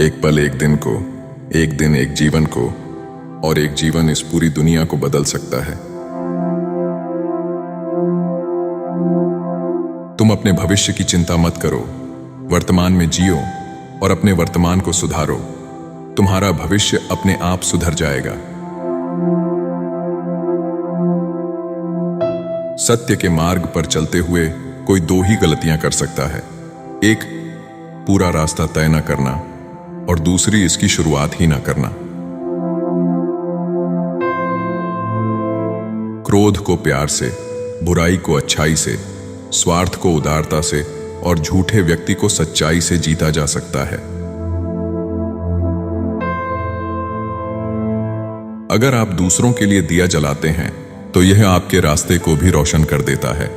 एक पल एक दिन को, एक दिन एक जीवन को, और एक जीवन इस पूरी दुनिया को बदल सकता है। तुम अपने भविष्य की चिंता मत करो, वर्तमान में जियो और अपने वर्तमान को सुधारो। तुम्हारा भविष्य अपने आप सुधर जाएगा। सत्य के मार्ग पर चलते हुए कोई दो ही गलतियां कर सकता है। एक, पूरा रास्ता तय न करना, और दूसरी, इसकी शुरुआत ही ना करना। क्रोध को प्यार से, बुराई को अच्छाई से, स्वार्थ को उदारता से और झूठे व्यक्ति को सच्चाई से जीता जा सकता है। अगर आप दूसरों के लिए दिया जलाते हैं तो यह आपके रास्ते को भी रोशन कर देता है।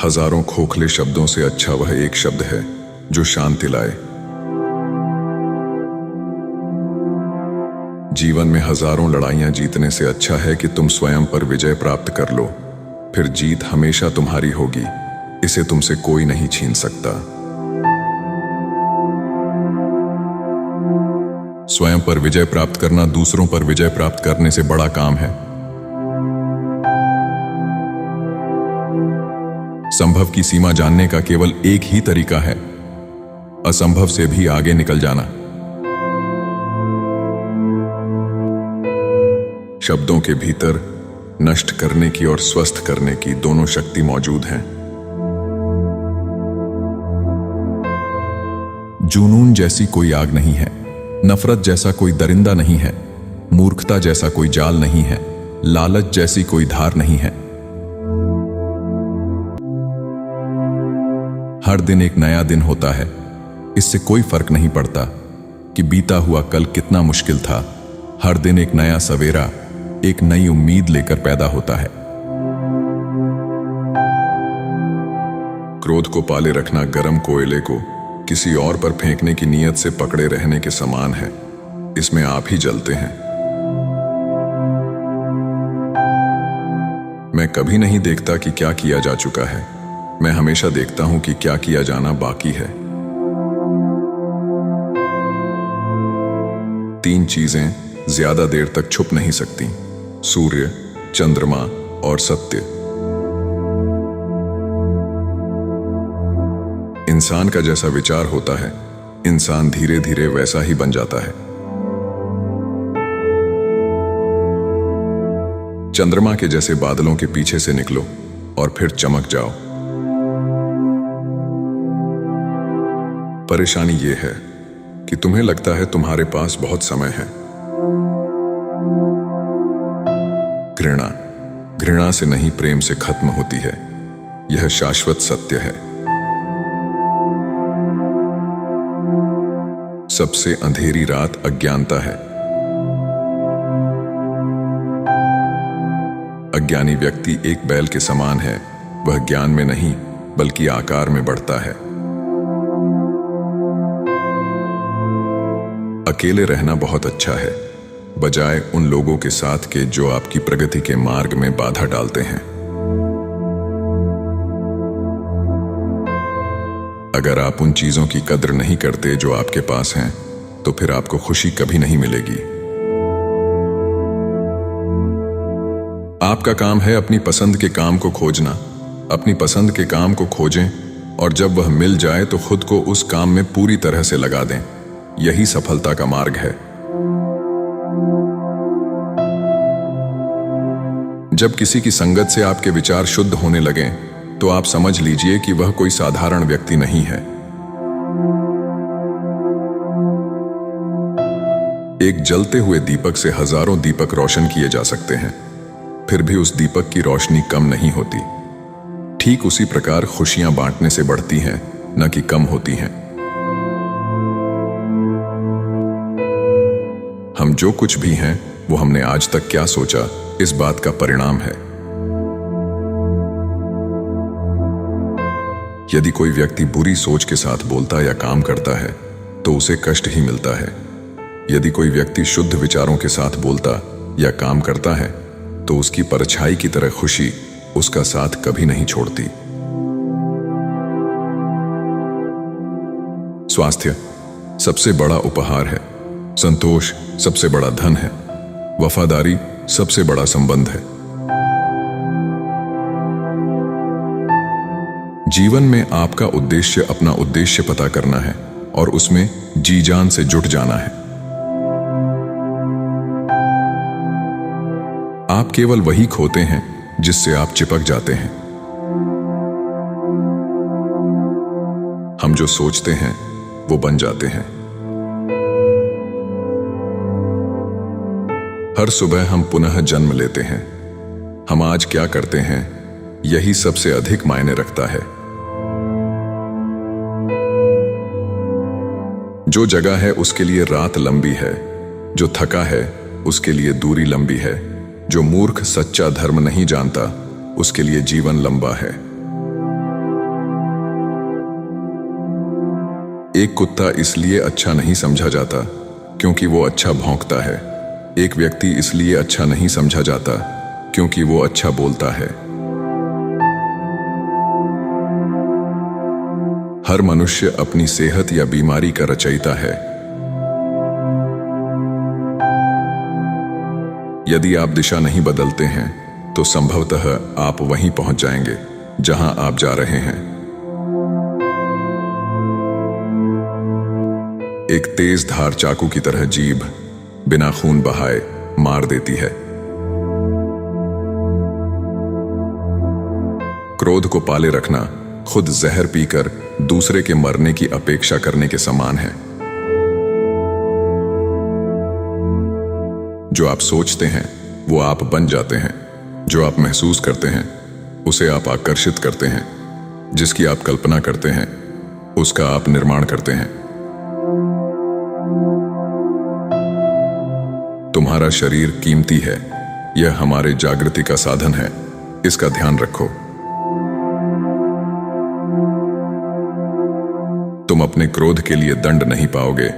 हजारों खोखले शब्दों से अच्छा वह एक शब्द है जो शांति लाए। जीवन में हजारों लड़ाइयां जीतने से अच्छा है कि तुम स्वयं पर विजय प्राप्त कर लो, फिर जीत हमेशा तुम्हारी होगी। इसे तुमसे कोई नहीं छीन सकता। स्वयं पर विजय प्राप्त करना दूसरों पर विजय प्राप्त करने से बड़ा काम है। संभव की सीमा जानने का केवल एक ही तरीका है, असंभव से भी आगे निकल जाना। शब्दों के भीतर नष्ट करने की और स्वस्थ करने की दोनों शक्ति मौजूद हैं। जुनून जैसी कोई आग नहीं है, नफरत जैसा कोई दरिंदा नहीं है, मूर्खता जैसा कोई जाल नहीं है, लालच जैसी कोई धार नहीं है। हर दिन एक नया दिन होता है। इससे कोई फर्क नहीं पड़ता कि बीता हुआ कल कितना मुश्किल था। हर दिन एक नया सवेरा, एक नई उम्मीद लेकर पैदा होता है। क्रोध को पाले रखना गर्म कोयले को किसी और पर फेंकने की नीयत से पकड़े रहने के समान है। इसमें आप ही जलते हैं। मैं कभी नहीं देखता कि क्या किया जा चुका है, मैं हमेशा देखता हूं कि क्या किया जाना बाकी है। तीन चीजें ज्यादा देर तक छुप नहीं सकती: सूर्य, चंद्रमा और सत्य। इंसान का जैसा विचार होता है, इंसान धीरे धीरे वैसा ही बन जाता है। चंद्रमा के जैसे बादलों के पीछे से निकलो और फिर चमक जाओ। परेशानी यह है कि तुम्हें लगता है तुम्हारे पास बहुत समय है। घृणा से नहीं, प्रेम से खत्म होती है। यह शाश्वत सत्य है। सबसे अंधेरी रात अज्ञानता है। अज्ञानी व्यक्ति एक बैल के समान है। वह ज्ञान में नहीं बल्कि आकार में बढ़ता है। अकेले रहना बहुत अच्छा है, बजाय उन लोगों के साथ के जो आपकी प्रगति के मार्ग में बाधा डालते हैं। अगर आप उन चीजों की कद्र नहीं करते जो आपके पास हैं, तो फिर आपको खुशी कभी नहीं मिलेगी। आपका काम है अपनी पसंद के काम को खोजना। अपनी पसंद के काम को खोजें और जब वह मिल जाए तो खुद को उस काम में पूरी तरह से लगा दें। यही सफलता का मार्ग है। जब किसी की संगत से आपके विचार शुद्ध होने लगें, तो आप समझ लीजिए कि वह कोई साधारण व्यक्ति नहीं है। एक जलते हुए दीपक से हजारों दीपक रोशन किए जा सकते हैं, फिर भी उस दीपक की रोशनी कम नहीं होती। ठीक उसी प्रकार खुशियां बांटने से बढ़ती हैं, न कि कम होती हैं। हम जो कुछ भी हैं, वो हमने आज तक क्या सोचा, इस बात का परिणाम है। यदि कोई व्यक्ति बुरी सोच के साथ बोलता या काम करता है, तो उसे कष्ट ही मिलता है। यदि कोई व्यक्ति शुद्ध विचारों के साथ बोलता या काम करता है, तो उसकी परछाई की तरह खुशी उसका साथ कभी नहीं छोड़ती। स्वास्थ्य सबसे बड़ा उपहार है, संतोष सबसे बड़ा धन है, वफादारी सबसे बड़ा संबंध है। जीवन में आपका उद्देश्य अपना उद्देश्य पता करना है और उसमें जी जान से जुट जाना है। आप केवल वही खोते हैं जिससे आप चिपक जाते हैं। हम जो सोचते हैं वो बन जाते हैं। हर सुबह हम पुनः जन्म लेते हैं। हम आज क्या करते हैं यही सबसे अधिक मायने रखता है। जो जगह है उसके लिए रात लंबी है, जो थका है उसके लिए दूरी लंबी है, जो मूर्ख सच्चा धर्म नहीं जानता उसके लिए जीवन लंबा है। एक कुत्ता इसलिए अच्छा नहीं समझा जाता क्योंकि वो अच्छा भौंकता है। एक व्यक्ति इसलिए अच्छा नहीं समझा जाता क्योंकि वो अच्छा बोलता है। हर मनुष्य अपनी सेहत या बीमारी का रचयिता है। यदि आप दिशा नहीं बदलते हैं तो संभवतः आप वहीं पहुंच जाएंगे जहां आप जा रहे हैं। एक तेज धार चाकू की तरह जीभ बिना खून बहाए मार देती है। क्रोध को पाले रखना खुद जहर पीकर दूसरे के मरने की अपेक्षा करने के समान है। जो आप सोचते हैं वो आप बन जाते हैं। जो आप महसूस करते हैं उसे आप आकर्षित करते हैं। जिसकी आप कल्पना करते हैं उसका आप निर्माण करते हैं। तुम्हारा शरीर कीमती है, यह हमारे जागृति का साधन है, इसका ध्यान रखो। तुम अपने क्रोध के लिए दंड नहीं पाओगे,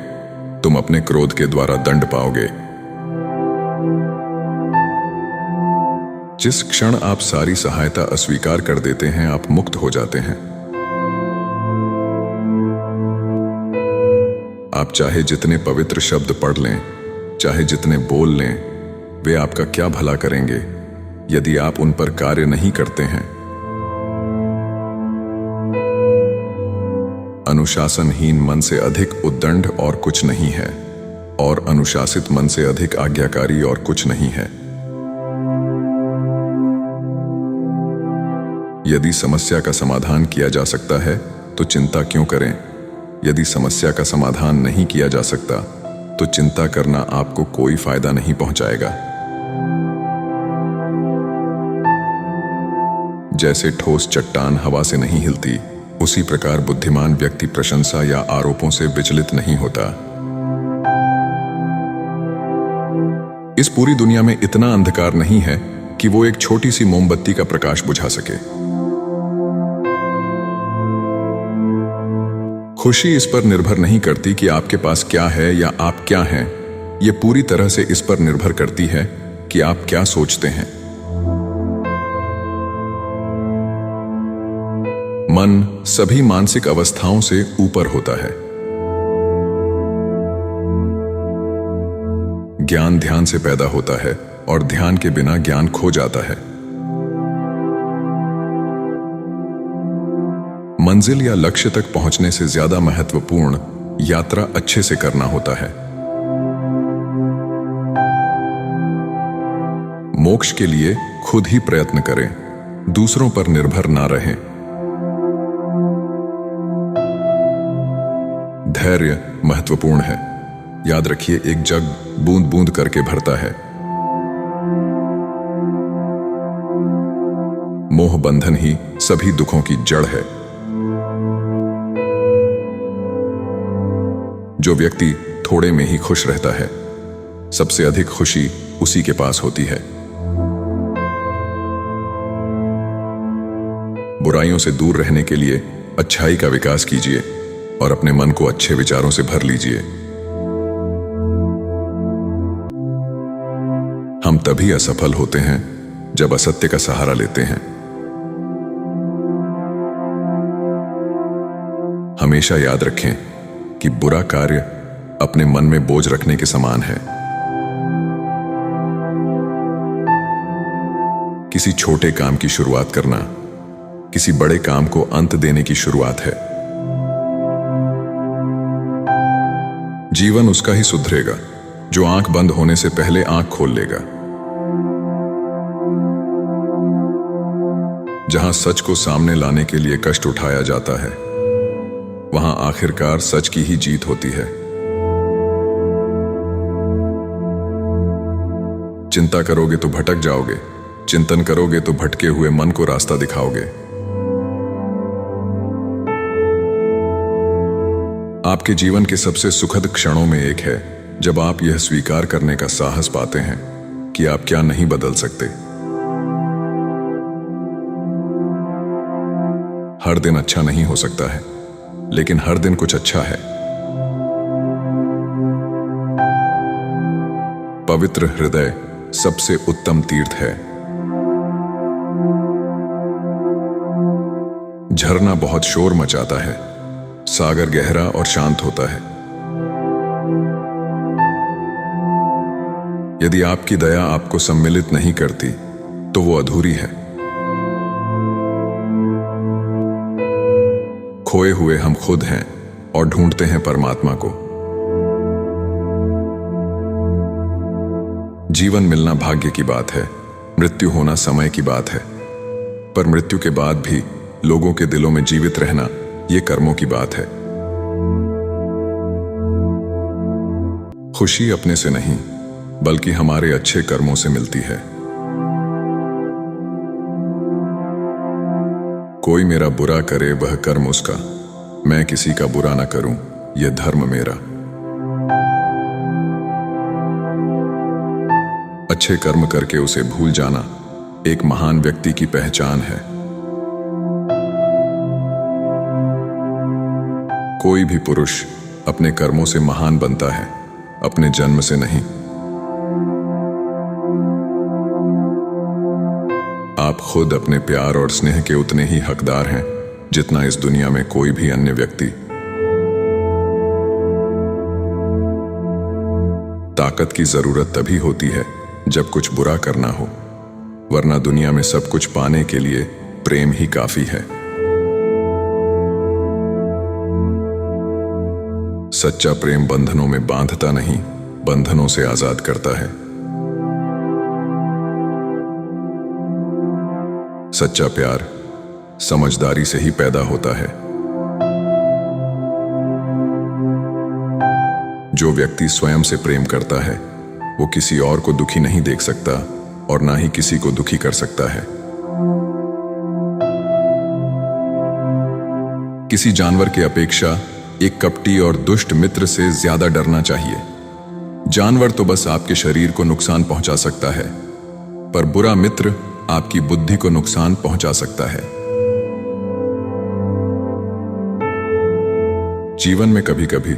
तुम अपने क्रोध के द्वारा दंड पाओगे। जिस क्षण आप सारी सहायता अस्वीकार कर देते हैं आप मुक्त हो जाते हैं। आप चाहे जितने पवित्र शब्द पढ़ लें, चाहे जितने बोल लें, वे आपका क्या भला करेंगे यदि आप उन पर कार्य नहीं करते हैं। अनुशासनहीन मन से अधिक उद्दंड और कुछ नहीं है, और अनुशासित मन से अधिक आज्ञाकारी और कुछ नहीं है। यदि समस्या का समाधान किया जा सकता है तो चिंता क्यों करें? यदि समस्या का समाधान नहीं किया जा सकता तो चिंता करना आपको कोई फायदा नहीं पहुंचाएगा। जैसे ठोस चट्टान हवा से नहीं हिलती, उसी प्रकार बुद्धिमान व्यक्ति प्रशंसा या आरोपों से विचलित नहीं होता। इस पूरी दुनिया में इतना अंधकार नहीं है कि वो एक छोटी सी मोमबत्ती का प्रकाश बुझा सके। खुशी इस पर निर्भर नहीं करती कि आपके पास क्या है या आप क्या हैं। ये पूरी तरह से इस पर निर्भर करती है कि आप क्या सोचते हैं। मन सभी मानसिक अवस्थाओं से ऊपर होता है। ज्ञान ध्यान से पैदा होता है और ध्यान के बिना ज्ञान खो जाता है। मंजिल या लक्ष्य तक पहुंचने से ज्यादा महत्वपूर्ण यात्रा अच्छे से करना होता है। मोक्ष के लिए खुद ही प्रयत्न करें, दूसरों पर निर्भर ना रहें। धैर्य महत्वपूर्ण है। याद रखिए, एक जग बूंद बूंद करके भरता है। मोह बंधन ही सभी दुखों की जड़ है। जो व्यक्ति थोड़े में ही खुश रहता है, सबसे अधिक खुशी उसी के पास होती है। बुराइयों से दूर रहने के लिए अच्छाई का विकास कीजिए और अपने मन को अच्छे विचारों से भर लीजिए। हम तभी असफल होते हैं जब असत्य का सहारा लेते हैं। हमेशा याद रखें, कि बुरा कार्य अपने मन में बोझ रखने के समान है। किसी छोटे काम की शुरुआत करना किसी बड़े काम को अंत देने की शुरुआत है। जीवन उसका ही सुधरेगा जो आंख बंद होने से पहले आंख खोल लेगा। जहां सच को सामने लाने के लिए कष्ट उठाया जाता है, वहां आखिरकार सच की ही जीत होती है। चिंता करोगे तो भटक जाओगे, चिंतन करोगे तो भटके हुए मन को रास्ता दिखाओगे। आपके जीवन के सबसे सुखद क्षणों में एक है जब आप यह स्वीकार करने का साहस पाते हैं कि आप क्या नहीं बदल सकते। हर दिन अच्छा नहीं हो सकता है, लेकिन हर दिन कुछ अच्छा है। पवित्र हृदय सबसे उत्तम तीर्थ है। झरना बहुत शोर मचाता है, सागर गहरा और शांत होता है। यदि आपकी दया आपको सम्मिलित नहीं करती तो वो अधूरी है। खोए हुए हम खुद हैं और ढूंढते हैं परमात्मा को। जीवन मिलना भाग्य की बात है, मृत्यु होना समय की बात है। पर मृत्यु के बाद भी लोगों के दिलों में जीवित रहना ये कर्मों की बात है। खुशी अपने से नहीं बल्कि हमारे अच्छे कर्मों से मिलती है। कोई मेरा बुरा करे वह कर्म उसका, मैं किसी का बुरा न करूं यह धर्म मेरा। अच्छे कर्म करके उसे भूल जाना एक महान व्यक्ति की पहचान है। कोई भी पुरुष अपने कर्मों से महान बनता है, अपने जन्म से नहीं। आप खुद अपने प्यार और स्नेह के उतने ही हकदार हैं जितना इस दुनिया में कोई भी अन्य व्यक्ति। ताकत की जरूरत तभी होती है जब कुछ बुरा करना हो, वरना दुनिया में सब कुछ पाने के लिए प्रेम ही काफी है। सच्चा प्रेम बंधनों में बांधता नहीं, बंधनों से आजाद करता है। सच्चा प्यार समझदारी से ही पैदा होता है। जो व्यक्ति स्वयं से प्रेम करता है वो किसी और को दुखी नहीं देख सकता और ना ही किसी को दुखी कर सकता है। किसी जानवर की अपेक्षा एक कपटी और दुष्ट मित्र से ज्यादा डरना चाहिए। जानवर तो बस आपके शरीर को नुकसान पहुंचा सकता है, पर बुरा मित्र आपकी बुद्धि को नुकसान पहुंचा सकता है। जीवन में कभी कभी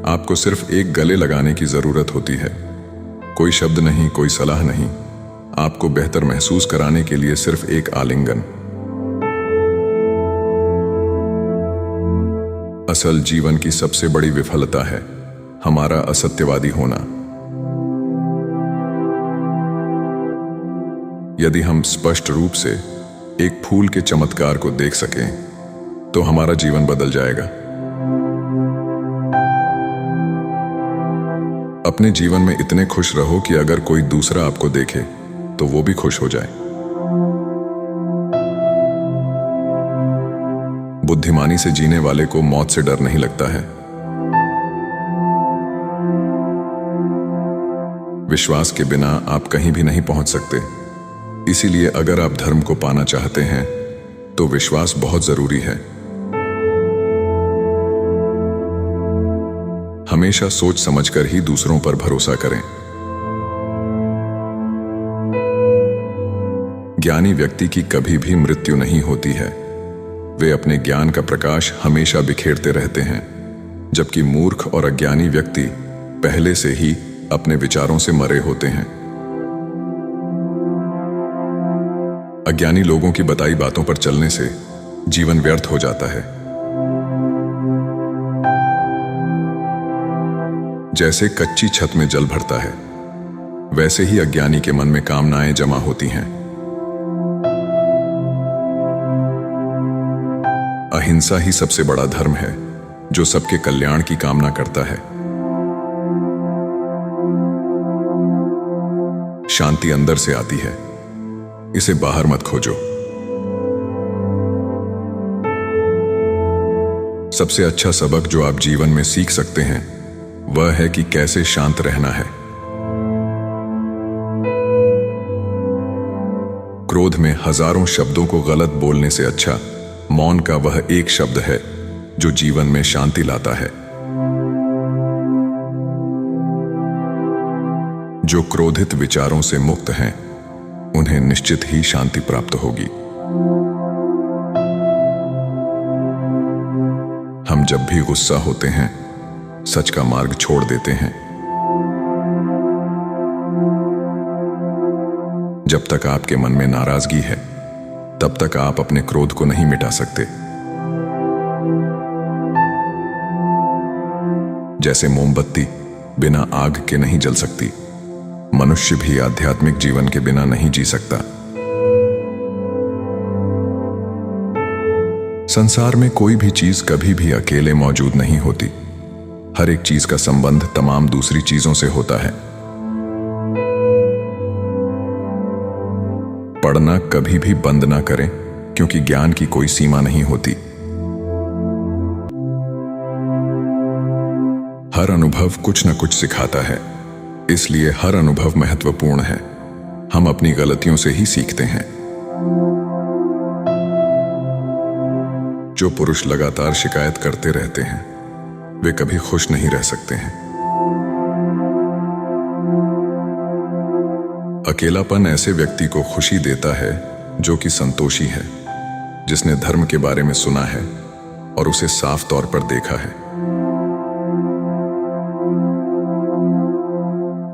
आपको सिर्फ एक गले लगाने की जरूरत होती है। कोई शब्द नहीं, कोई सलाह नहीं, आपको बेहतर महसूस कराने के लिए सिर्फ एक आलिंगन। असल जीवन की सबसे बड़ी विफलता है हमारा असत्यवादी होना। यदि हम स्पष्ट रूप से एक फूल के चमत्कार को देख सकें तो हमारा जीवन बदल जाएगा। अपने जीवन में इतने खुश रहो कि अगर कोई दूसरा आपको देखे तो वो भी खुश हो जाए। बुद्धिमानी से जीने वाले को मौत से डर नहीं लगता है। विश्वास के बिना आप कहीं भी नहीं पहुंच सकते। इसीलिए अगर आप धर्म को पाना चाहते हैं तो विश्वास बहुत जरूरी है। हमेशा सोच समझकर ही दूसरों पर भरोसा करें। ज्ञानी व्यक्ति की कभी भी मृत्यु नहीं होती है। वे अपने ज्ञान का प्रकाश हमेशा बिखेरते रहते हैं, जबकि मूर्ख और अज्ञानी व्यक्ति पहले से ही अपने विचारों से मरे होते हैं। अज्ञानी लोगों की बताई बातों पर चलने से जीवन व्यर्थ हो जाता है। जैसे कच्ची छत में जल भरता है, वैसे ही अज्ञानी के मन में कामनाएं जमा होती हैं। अहिंसा ही सबसे बड़ा धर्म है, जो सबके कल्याण की कामना करता है। शांति अंदर से आती है, इसे बाहर मत खोजो। सबसे अच्छा सबक जो आप जीवन में सीख सकते हैं वह है कि कैसे शांत रहना है। क्रोध में हजारों शब्दों को गलत बोलने से अच्छा मौन का वह एक शब्द है जो जीवन में शांति लाता है। जो क्रोधित विचारों से मुक्त हैं, उन्हें निश्चित ही शांति प्राप्त होगी। हम जब भी गुस्सा होते हैं, सच का मार्ग छोड़ देते हैं। जब तक आपके मन में नाराजगी है, तब तक आप अपने क्रोध को नहीं मिटा सकते। जैसे मोमबत्ती बिना आग के नहीं जल सकती, मनुष्य भी आध्यात्मिक जीवन के बिना नहीं जी सकता। संसार में कोई भी चीज कभी भी अकेले मौजूद नहीं होती। हर एक चीज का संबंध तमाम दूसरी चीजों से होता है। पढ़ना कभी भी बंद ना करें, क्योंकि ज्ञान की कोई सीमा नहीं होती। हर अनुभव कुछ न कुछ सिखाता है, इसलिए हर अनुभव महत्वपूर्ण है। हम अपनी गलतियों से ही सीखते हैं। जो पुरुष लगातार शिकायत करते रहते हैं, वे कभी खुश नहीं रह सकते हैं। अकेलापन ऐसे व्यक्ति को खुशी देता है जो कि संतोषी है, जिसने धर्म के बारे में सुना है और उसे साफ तौर पर देखा है।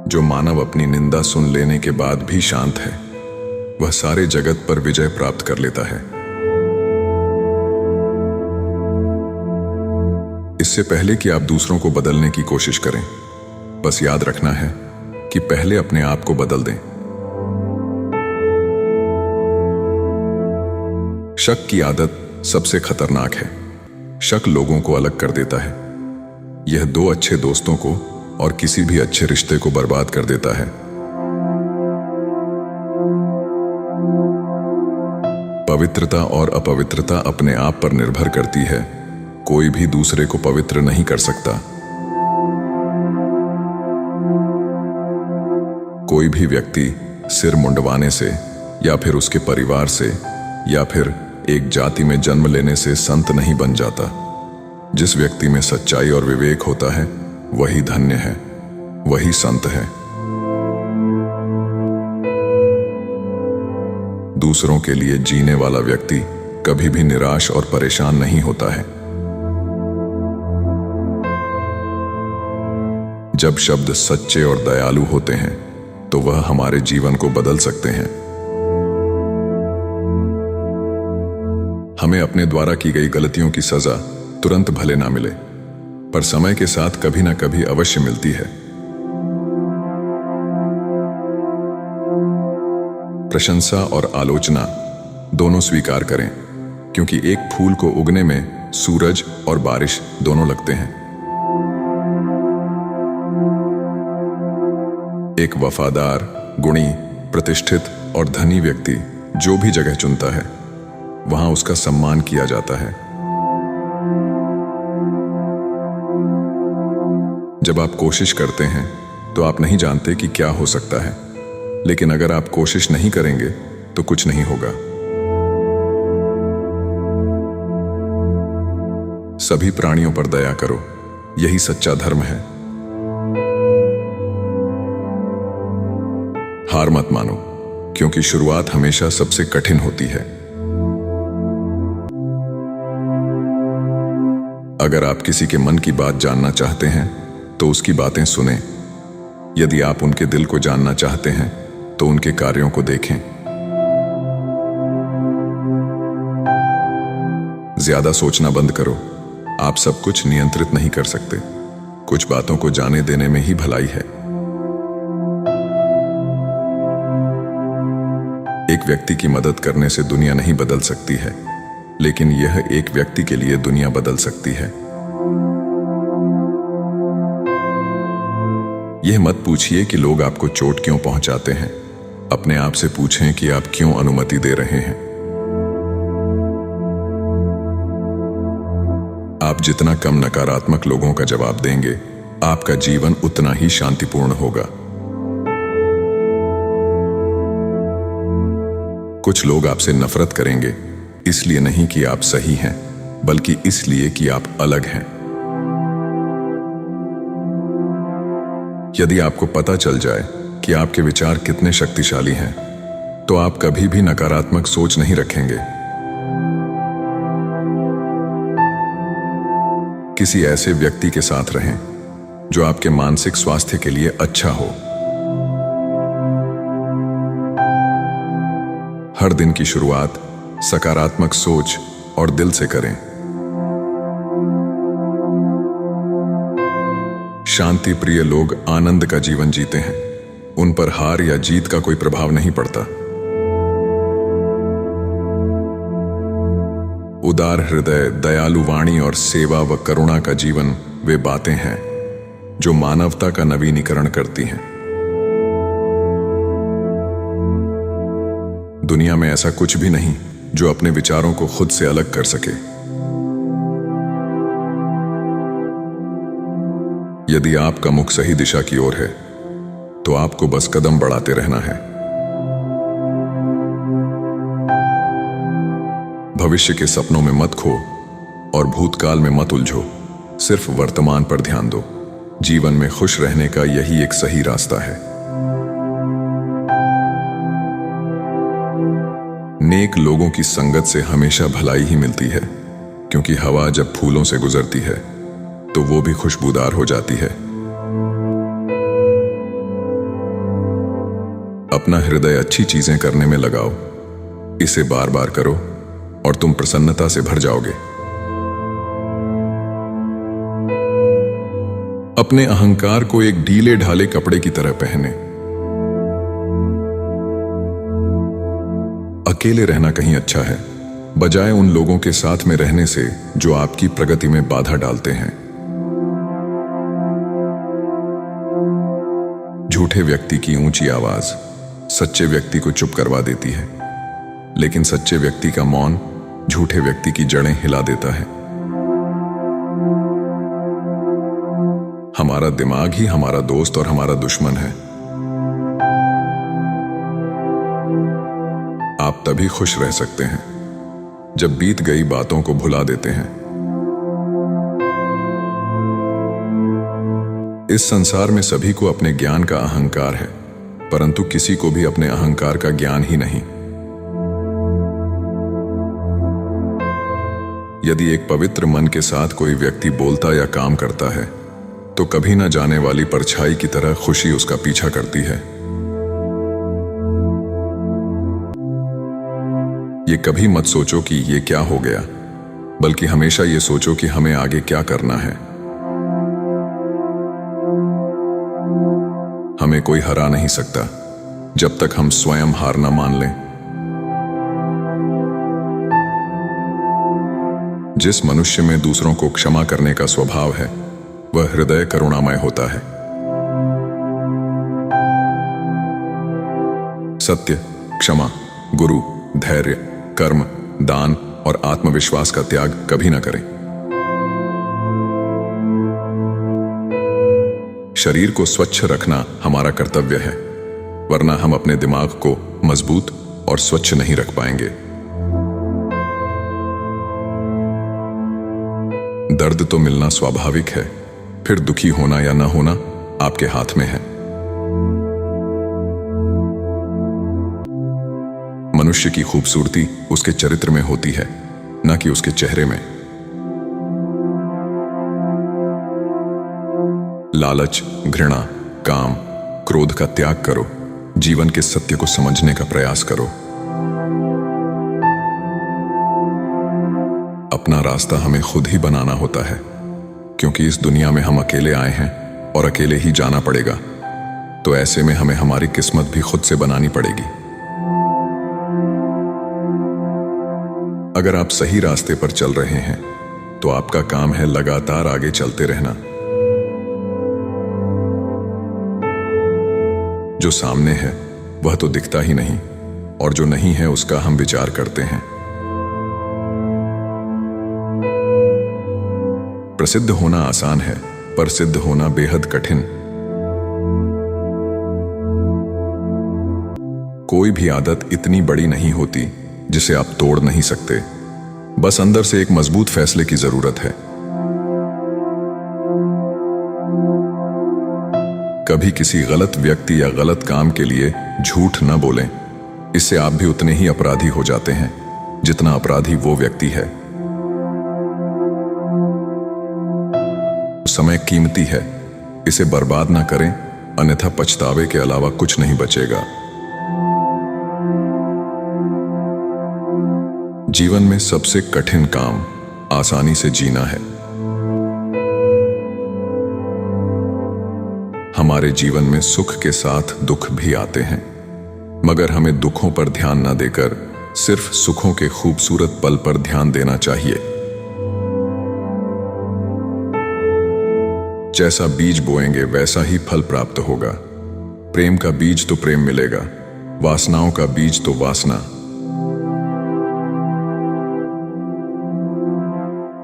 जो मानव अपनी निंदा सुन लेने के बाद भी शांत है, वह सारे जगत पर विजय प्राप्त कर लेता है। इससे पहले कि आप दूसरों को बदलने की कोशिश करें, बस याद रखना है कि पहले अपने आप को बदल दें। शक की आदत सबसे खतरनाक है। शक लोगों को अलग कर देता है। यह दो अच्छे दोस्तों को और किसी भी अच्छे रिश्ते को बर्बाद कर देता है। पवित्रता और अपवित्रता अपने आप पर निर्भर करती है। कोई भी दूसरे को पवित्र नहीं कर सकता। कोई भी व्यक्ति सिर मुंडवाने से या फिर उसके परिवार से या फिर एक जाति में जन्म लेने से संत नहीं बन जाता। जिस व्यक्ति में सच्चाई और विवेक होता है, वही धन्य है, वही संत है। दूसरों के लिए जीने वाला व्यक्ति कभी भी निराश और परेशान नहीं होता है। जब शब्द सच्चे और दयालु होते हैं, तो वह हमारे जीवन को बदल सकते हैं। हमें अपने द्वारा की गई गलतियों की सजा तुरंत भले ना मिले, पर समय के साथ कभी ना कभी अवश्य मिलती है। प्रशंसा और आलोचना दोनों स्वीकार करें, क्योंकि एक फूल को उगने में सूरज और बारिश दोनों लगते हैं। एक वफादार, गुणी, प्रतिष्ठित और धनी व्यक्ति जो भी जगह चुनता है, वहां उसका सम्मान किया जाता है। जब आप कोशिश करते हैं, तो आप नहीं जानते कि क्या हो सकता है, लेकिन अगर आप कोशिश नहीं करेंगे तो कुछ नहीं होगा। सभी प्राणियों पर दया करो, यही सच्चा धर्म है। हार मत मानो, क्योंकि शुरुआत हमेशा सबसे कठिन होती है। अगर आप किसी के मन की बात जानना चाहते हैं, तो उसकी बातें सुनें। यदि आप उनके दिल को जानना चाहते हैं, तो उनके कार्यों को देखें। ज्यादा सोचना बंद करो। आप सब कुछ नियंत्रित नहीं कर सकते, कुछ बातों को जाने देने में ही भलाई है। एक व्यक्ति की मदद करने से दुनिया नहीं बदल सकती है, लेकिन यह एक व्यक्ति के लिए दुनिया बदल सकती है। यह मत पूछिए कि लोग आपको चोट क्यों पहुंचाते हैं। अपने आप से पूछें कि आप क्यों अनुमति दे रहे हैं। आप जितना कम नकारात्मक लोगों का जवाब देंगे, आपका जीवन उतना ही शांतिपूर्ण होगा। कुछ लोग आपसे नफरत करेंगे, इसलिए नहीं कि आप सही हैं, बल्कि इसलिए कि आप अलग हैं। यदि आपको पता चल जाए कि आपके विचार कितने शक्तिशाली हैं, तो आप कभी भी नकारात्मक सोच नहीं रखेंगे। किसी ऐसे व्यक्ति के साथ रहें जो आपके मानसिक स्वास्थ्य के लिए अच्छा हो। हर दिन की शुरुआत सकारात्मक सोच और दिल से करें। शांति प्रिय लोग आनंद का जीवन जीते हैं। उन पर हार या जीत का कोई प्रभाव नहीं पड़ता। उदार हृदय, दयालु वाणी और सेवा व करुणा का जीवन वे बातें हैं जो मानवता का नवीनीकरण करती हैं। दुनिया में ऐसा कुछ भी नहीं जो अपने विचारों को खुद से अलग कर सके। यदि आपका मुख सही दिशा की ओर है, तो आपको बस कदम बढ़ाते रहना है। भविष्य के सपनों में मत खो और भूतकाल में मत उलझो। सिर्फ वर्तमान पर ध्यान दो। जीवन में खुश रहने का यही एक सही रास्ता है। नेक लोगों की संगत से हमेशा भलाई ही मिलती है, क्योंकि हवा जब फूलों से गुजरती है तो वो भी खुशबूदार हो जाती है। अपना हृदय अच्छी चीजें करने में लगाओ। इसे बार बार करो और तुम प्रसन्नता से भर जाओगे। अपने अहंकार को एक ढीले ढाले कपड़े की तरह पहने। अकेले रहना कहीं अच्छा है, बजाय उन लोगों के साथ में रहने से जो आपकी प्रगति में बाधा डालते हैं। झूठे व्यक्ति की ऊंची आवाज सच्चे व्यक्ति को चुप करवा देती है, लेकिन सच्चे व्यक्ति का मौन झूठे व्यक्ति की जड़ें हिला देता है। हमारा दिमाग ही हमारा दोस्त और हमारा दुश्मन है। आप तभी खुश रह सकते हैं जब बीत गई बातों को भुला देते हैं। इस संसार में सभी को अपने ज्ञान का अहंकार है, परंतु किसी को भी अपने अहंकार का ज्ञान ही नहीं। यदि एक पवित्र मन के साथ कोई व्यक्ति बोलता या काम करता है, तो कभी न जाने वाली परछाई की तरह खुशी उसका पीछा करती है। ये कभी मत सोचो कि ये क्या हो गया, बल्कि हमेशा ये सोचो कि हमें आगे क्या करना है। हमें कोई हरा नहीं सकता जब तक हम स्वयं हार न मान लें। जिस मनुष्य में दूसरों को क्षमा करने का स्वभाव है, वह हृदय करुणामय होता है। सत्य, क्षमा, गुरु, धैर्य, कर्म, दान और आत्मविश्वास का त्याग कभी न करें। शरीर को स्वच्छ रखना हमारा कर्तव्य है, वरना हम अपने दिमाग को मजबूत और स्वच्छ नहीं रख पाएंगे। दर्द तो मिलना स्वाभाविक है, फिर दुखी होना या न होना आपके हाथ में है। मनुष्य की खूबसूरती उसके चरित्र में होती है, न कि उसके चेहरे में। लालच, घृणा, काम, क्रोध का त्याग करो। जीवन के सत्य को समझने का प्रयास करो। अपना रास्ता हमें खुद ही बनाना होता है, क्योंकि इस दुनिया में हम अकेले आए हैं और अकेले ही जाना पड़ेगा। तो ऐसे में हमें हमारी किस्मत भी खुद से बनानी पड़ेगी। अगर आप सही रास्ते पर चल रहे हैं तो आपका काम है लगातार आगे चलते रहना। जो सामने है वह तो दिखता ही नहीं, और जो नहीं है उसका हम विचार करते हैं। प्रसिद्ध होना आसान है, पर सिद्ध होना बेहद कठिन। कोई भी आदत इतनी बड़ी नहीं होती जिसे आप तोड़ नहीं सकते। बस अंदर से एक मजबूत फैसले की जरूरत है। कभी किसी गलत व्यक्ति या गलत काम के लिए झूठ न बोलें। इससे आप भी उतने ही अपराधी हो जाते हैं जितना अपराधी वो व्यक्ति है। समय कीमती है, इसे बर्बाद ना करें, अन्यथा पछतावे के अलावा कुछ नहीं बचेगा। जीवन में सबसे कठिन काम आसानी से जीना है। हमारे जीवन में सुख के साथ दुख भी आते हैं, मगर हमें दुखों पर ध्यान न देकर सिर्फ सुखों के खूबसूरत पल पर ध्यान देना चाहिए। जैसा बीज बोएंगे वैसा ही फल प्राप्त होगा। प्रेम का बीज तो प्रेम मिलेगा, वासनाओं का बीज तो वासना।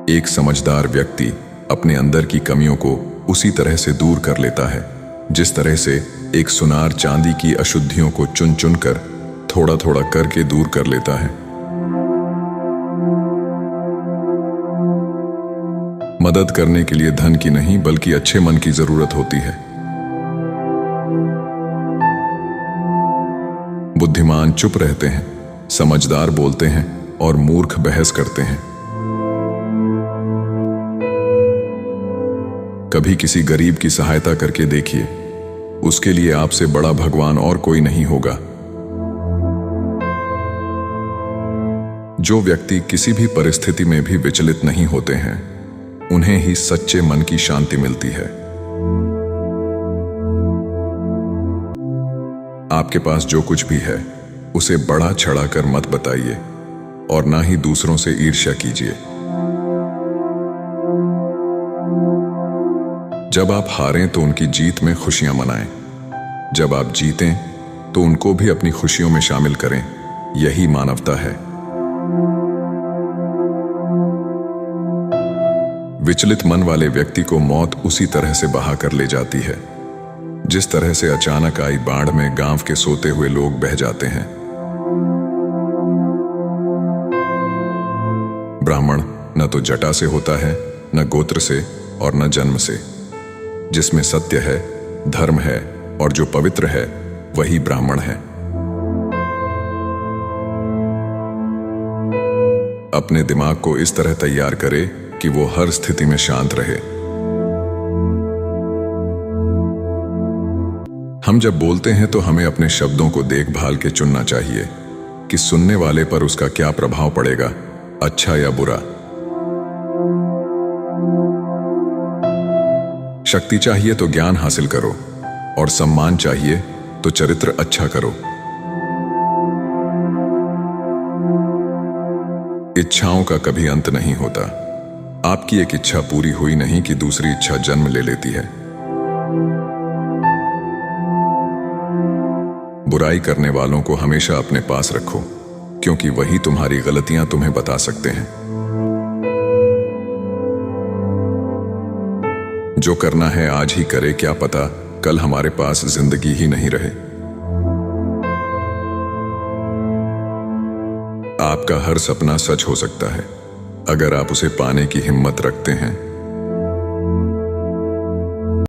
एक समझदार व्यक्ति अपने अंदर की कमियों को उसी तरह से दूर कर लेता है जिस तरह से एक सुनार चांदी की अशुद्धियों को चुन चुन कर थोड़ा थोड़ा करके दूर कर लेता है। मदद करने के लिए धन की नहीं बल्कि अच्छे मन की जरूरत होती है। बुद्धिमान चुप रहते हैं, समझदार बोलते हैं और मूर्ख बहस करते हैं। कभी किसी गरीब की सहायता करके देखिए, उसके लिए आपसे बड़ा भगवान और कोई नहीं होगा। जो व्यक्ति किसी भी परिस्थिति में भी विचलित नहीं होते हैं, उन्हें ही सच्चे मन की शांति मिलती है। आपके पास जो कुछ भी है उसे बढ़ा चढ़ा कर मत बताइए और ना ही दूसरों से ईर्ष्या कीजिए। जब आप हारें तो उनकी जीत में खुशियां मनाएं। जब आप जीतें तो उनको भी अपनी खुशियों में शामिल करें। यही मानवता है। विचलित मन वाले व्यक्ति को मौत उसी तरह से बहा कर ले जाती है जिस तरह से अचानक आई बाढ़ में गांव के सोते हुए लोग बह जाते हैं। ब्राह्मण न तो जटा से होता है, न गोत्र से और न जन्म से। जिसमें सत्य है, धर्म है और जो पवित्र है वही ब्राह्मण है। अपने दिमाग को इस तरह तैयार करे कि वो हर स्थिति में शांत रहे। हम जब बोलते हैं तो हमें अपने शब्दों को देखभाल के चुनना चाहिए कि सुनने वाले पर उसका क्या प्रभाव पड़ेगा, अच्छा या बुरा। शक्ति चाहिए तो ज्ञान हासिल करो और सम्मान चाहिए तो चरित्र अच्छा करो। इच्छाओं का कभी अंत नहीं होता। आपकी एक इच्छा पूरी हुई नहीं कि दूसरी इच्छा जन्म ले लेती है। बुराई करने वालों को हमेशा अपने पास रखो, क्योंकि वही तुम्हारी गलतियां तुम्हें बता सकते हैं। जो करना है आज ही करे, क्या पता कल हमारे पास जिंदगी ही नहीं रहे। आपका हर सपना सच हो सकता है अगर आप उसे पाने की हिम्मत रखते हैं।